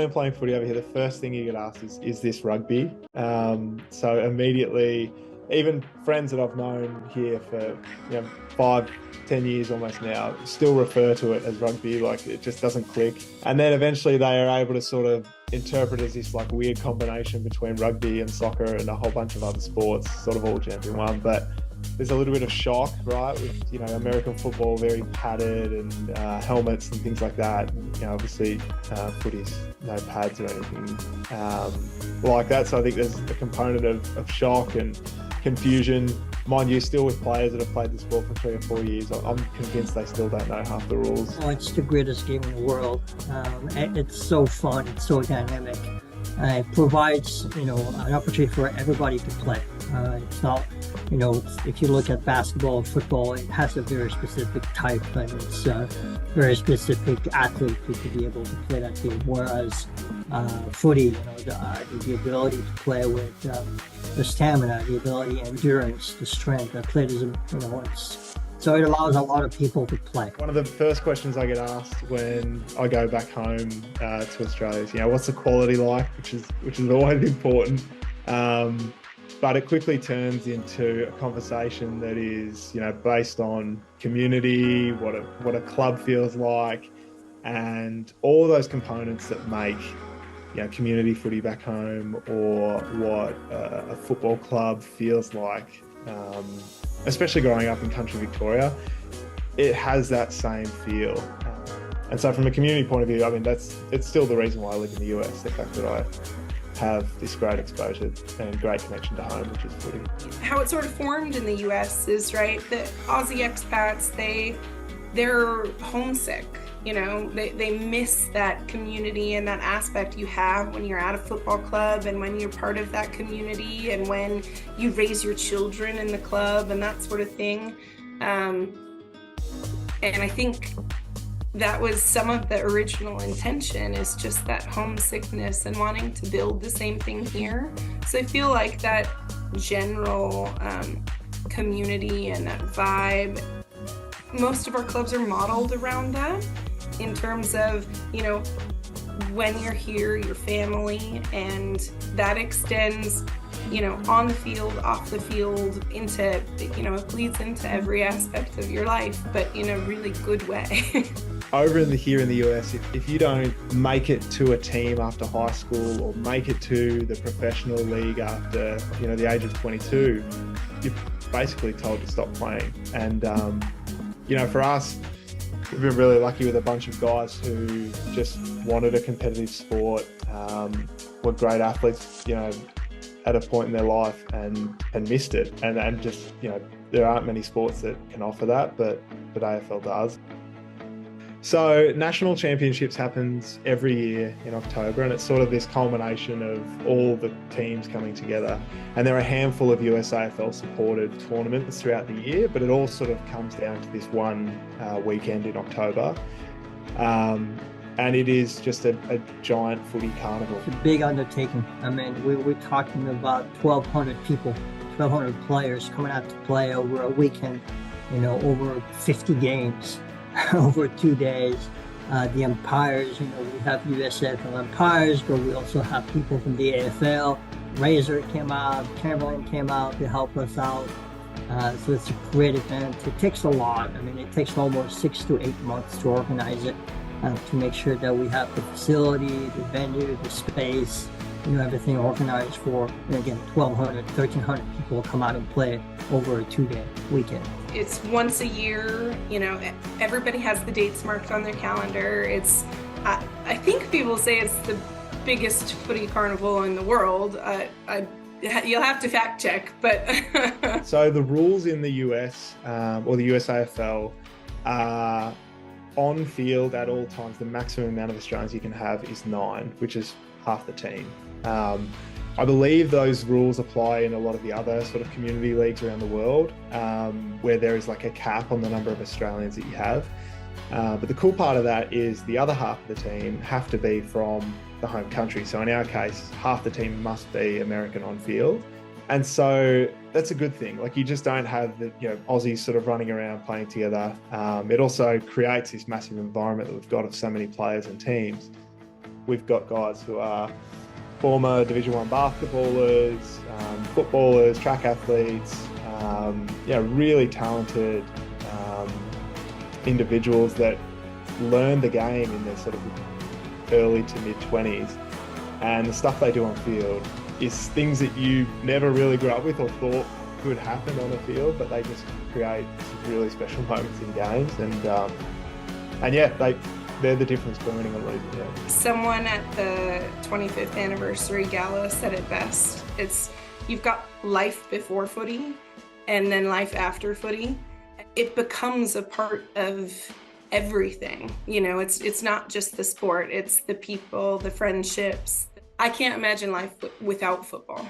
When playing footy over here, the first thing you get asked is this rugby? So immediately, even friends that I've known here for 5, 10 years almost now still refer to it as rugby. Like, it just doesn't click. And then eventually they are able to sort of interpret as this like weird combination between rugby and soccer and a whole bunch of other sports, sort of all jammed in one. But there's a little bit of shock, right? With American football, very padded and helmets and things like that. And, obviously, footy's no pads or anything like that. So I think there's a component of shock and confusion. Mind you, still with players that have played the sport for 3 or 4 years, I'm convinced they still don't know half the rules. Oh, it's the greatest game in the world. It's so fun. It's so dynamic. It provides, an opportunity for everybody to play. It's not, if you look at basketball and football, it has a very specific type and it's a very specific athlete to be able to play that game. Whereas footy, the ability to play with the stamina, the ability, endurance, the strength, athleticism, so it allows a lot of people to play. One of the first questions I get asked when I go back home to Australia is, what's the quality like, which is always important. But it quickly turns into a conversation that is, based on community, what a club feels like, and all those components that make, community footy back home, or what a football club feels like. Especially growing up in country Victoria, it has that same feel. And so from a community point of view, it's still the reason why I live in the US, the fact that I have this great exposure and great connection to home, which is footy. How it sort of formed in the US is, right, the Aussie expats, they're homesick. They miss that community and that aspect you have when you're at a football club and when you're part of that community and when you raise your children in the club and that sort of thing. And I think that was some of the original intention, is just that homesickness and wanting to build the same thing here. So I feel like that general community and that vibe, most of our clubs are modeled around that, in terms of, when you're here, your family, and that extends, on the field, off the field, into, it bleeds into every aspect of your life, but in a really good way. Here in the US, if you don't make it to a team after high school or make it to the professional league after, the age of 22, you're basically told to stop playing. And, for us, we've been really lucky with a bunch of guys who just wanted a competitive sport, were great athletes, at a point in their life and missed it. And just, there aren't many sports that can offer that, but AFL does. So National Championships happens every year in October, and it's sort of this culmination of all the teams coming together. And there are a handful of USAFL supported tournaments throughout the year, but it all sort of comes down to this one weekend in October. And it is just a giant footy carnival. It's a big undertaking. We're talking about 1,200 people, 1,200 players coming out to play over a weekend, over 50 games. Over 2 days. The umpires, we have USAFL umpires, but we also have people from the AFL. Razor came out, Chamberlain came out to help us out. So it's a great event. It takes a lot. It takes almost 6 to 8 months to organize it, to make sure that we have the facility, the venue, the space, everything organized for, again, 1,200, 1,300 people come out and play over a 2-day weekend. It's once a year, everybody has the dates marked on their calendar. I think people say it's the biggest footy carnival in the world. You'll have to fact check, but... So the rules in the US, or the USAFL, are on field at all times. The maximum amount of Australians you can have is 9, which is half the team. I believe those rules apply in a lot of the other sort of community leagues around the world, where there is like a cap on the number of Australians that you have. But the cool part of that is the other half of the team have to be from the home country. So in our case, half the team must be American on field. And so that's a good thing. Like, you just don't have the Aussies sort of running around playing together. It also creates this massive environment that we've got of so many players and teams. we've got guys who are former Division 1 basketballers, footballers, track athletes, really talented individuals that learn the game in their sort of early to mid 20s, and the stuff they do on field is things that you never really grew up with or thought could happen on a field, but they just create some really special moments in games, and they're the difference between winning and losing. Yeah. Someone at the 25th anniversary gala said it best. You've got life before footy and then life after footy. It becomes a part of everything. It's not just the sport, it's the people, the friendships. I can't imagine life without football.